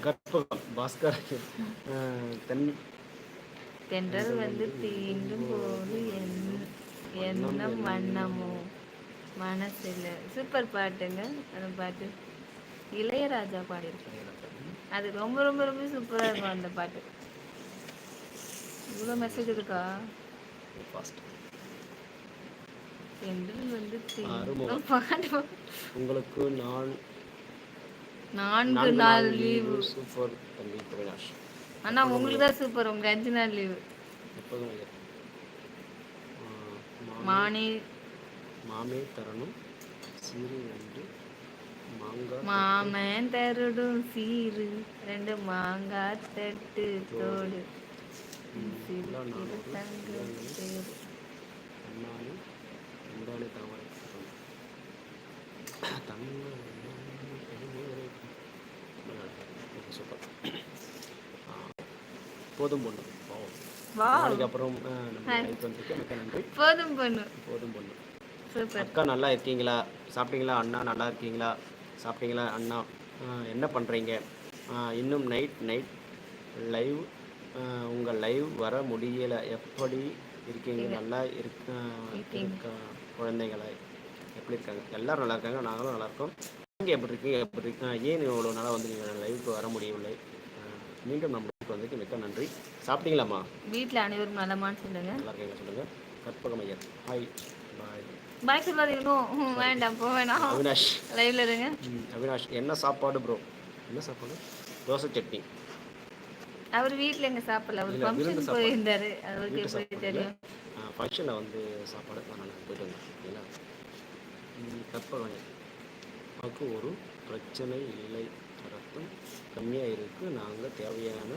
கற்பகம் பாஸ்கர். தென் தென்றல் வந்து தீண்டும் போது எண்ணம் வண்ணமோ மனசில். சூப்பர் பாட்டுங்க அந்த பாட்டு. இளையராஜா பாடியிருக்கேன். அது ரொம்ப ரொம்ப ரொம்ப சூப்பராக இருக்கும் அந்த பாட்டு. இவ்வளோ மெசேஜ் இருக்கா? தென்றல் வந்து தீண்டும் பாட்டு. உங்களுக்கு 4 நாள் லீவு. சூப்பர் தம்பி அவினாஷ். அண்ணா உங்களுக்கு தான் சூப்பர், உங்க 5 நாள் லீவு. மாமே தரணும் சீரு 2 மாங்காய். மாமன் தருடும் சீரு 2 மாங்காய் தட்டு தோடு. போதும் பொண்ணு. அப்புறம் நன்றி. போதும் பொண்ணு. அக்கா நல்லா இருக்கீங்களா? சாப்பிட்டீங்களா? அண்ணா நல்லா இருக்கீங்களா? சாப்பிட்டீங்களா? அண்ணா என்ன பண்ணுறீங்க? இன்னும் நைட் லைவ் உங்கள் லைவ் வர முடியல. எப்படி இருக்கீங்க? நல்லா இருக்க குழந்தைங்களா எப்படி இருக்காங்க? எல்லோரும் நல்லா இருக்காங்க, நாங்களும் நல்லாயிருக்கோம். நீங்கள் எப்படி இருக்கீங்க? ஏன் இவ்வளோ நாளாக வந்து நீங்கள் லைவுக்கு வர முடியவில்லை? மீண்டும் நம்மளுக்கு வந்துட்டு மிக்க நன்றி. சாப்பிட்டீங்களாம்மா? வீட்டில் அனைவரும் நலமான்னு சொல்லுங்கள். நல்லா இருக்கீங்க சொல்லுங்கள். Karpagam Iyer hi bye. Bye சொல்லாதீங்க. வேண்டாம் போ வேணாம். அவினாஷ் லைவ்ல இருங்க. அவினாஷ் என்ன சாப்பாடு ப்ரோ? என்ன சாப்பாடு? தோசை சட்னி. அவர் வீட்டில் எங்கே சாப்பிடல, அவர் ஃபங்க்ஷன் போயிருந்தாரு. அவருக்கு எப்படி தெரியும்? ஃபங்க்ஷனில் வந்து சாப்பாடு நான் போயிட்டு வந்தேன். கற்பகம் நமக்கு ஒரு பிரச்சனை இல்லை, ரத்தம் கம்மியாக இருக்குது. நாங்கள் தேவையான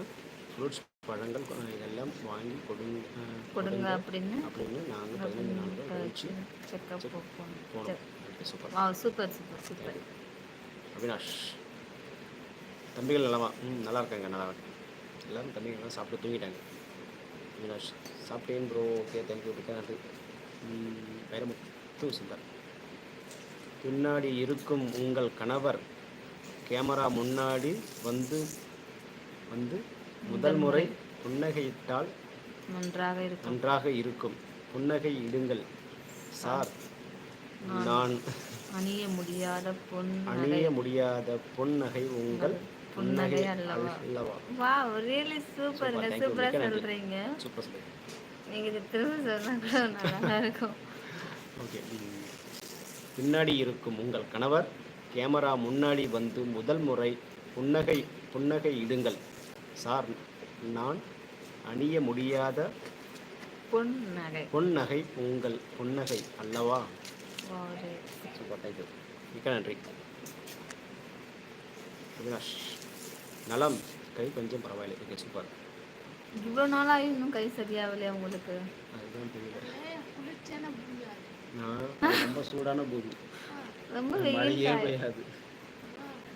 ஃப்ரூட்ஸ் பழங்கள் இதெல்லாம் வாங்கி கொடுங்க அப்படின்னு நாங்கள் 15 நாட்கள் கழிச்சு செக்கப் போனோம். சூப்பர். அவினாஷ் தம்பிகள் நல்லாவா? நல்லா இருக்காங்க, நல்லா இருக்கு. எல்லோரும் தம்பிகள் சாப்பிட்டு தூங்கிட்டாங்க. அவினாஷ் சாப்பிட்டேன் ப்ரோ. Okay thank you. நன்றி. வைரமுத்து சுந்தர். பின்னாடி இருக்கும் உங்கள் கணவர் கேமரா முன்னாடி வந்து முதல் முறை புன்னகையிட்டால் நன்றாக இருக்கும். புன்னகை இடுங்கள் சார். நான் அணிய முடியாத புன்னகை உங்கள் புன்னகை அல்லவா? வாவ், ரியலி சூப்பர்ங்க. சூப்பரா சொல்றீங்க. சூப்பர் சொல்லுங்க. நீங்க இது திரும்ப சொன்னா கூட நல்லா இருக்கும். ஓகே. பின்னாடி இருக்கும் உங்கள் கணவர் கேமரா முன்னாடி வந்து முதல் முறை புன்னகை இடுங்கள் சார். நான் அணிய முடியாத பொன்னகை உங்கள் புன்னகை அல்லவா? Super thank you. மிக்க நன்றி. அவினாஷ் நலம், கை கொஞ்சம் பரவாயில்லை. Okay super. இவ்வளோ நாளாக இன்னும் கை சரியாகலையா உங்களுக்கு? அதுதான் தெரியல. நான் ரொம்ப சூடான பூமி, ரொம்ப மழையே பெய்யாது.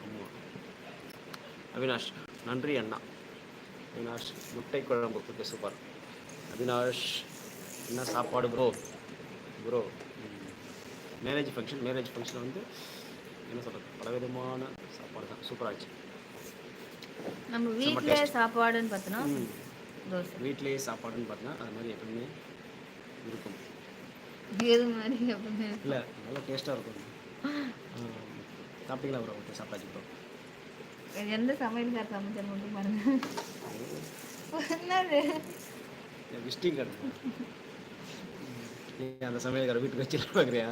ஆமாம். அவினாஷ் நன்றி அண்ணா. அவினாஷ் முட்டை குழம்பு. Okay super. அவினாஷ் என்ன சாப்பாடு ப்ரோ? மேரேஜ் ஃபங்க்ஷன் வந்து என்ன சொல்கிறது, பலவிதமான சாப்பாடு தான். சூப்பராகிடுச்சு. நம்ம வீட்டிலே சாப்பாடுன்னு பார்த்தோன்னா வீட்டிலேயே சாப்பாடுன்னு பார்த்தோன்னா அது மாதிரி எப்பவுமே இருக்கும். எது மாதிரி அப்படின்னு இல்லை, நல்லா டேஸ்ட்டாக இருக்கும். சாப்பிட்டீங்களா ப்ரோ? ஓகே சாப்பிட்டாச்சு ப்ரோ. எந்த சமையல்கார சமைச்சல் மட்டும் பாருங்க. என்னது விசிட்டிங் கார்டு? அந்த சமையல்கார வீட்டுக்கு வச்சு பார்க்குறியா?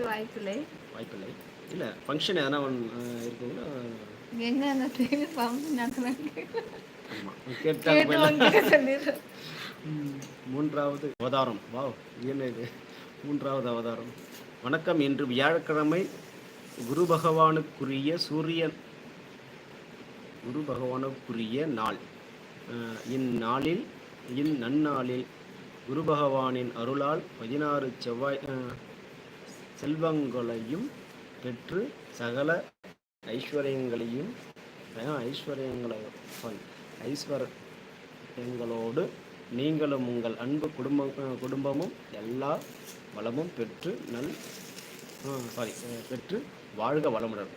வாய்ப்பில்லை. இல்லை ஃபங்க்ஷன் எதனா ஒன்று இருக்குங்களா? எங்க அந்த ஃபங்க்ஷன் நடத்துனாங்க. மூன்றாவது அவதாரம். வாவ், என்ன இது? மூன்றாவது அவதாரம். வணக்கம். இன்று வியாழக்கிழமை, குரு பகவானுக்குரிய நாள். இந்நன்னாளில் குரு பகவானின் அருளால் 16 செல்வங்களையும் பெற்று சகல ஐஸ்வர்யங்களோடு நீங்களும் உங்கள் அன்பு குடும்பமும் எல்லா வளமும் பெற்று வாழ்க வளமுடன்.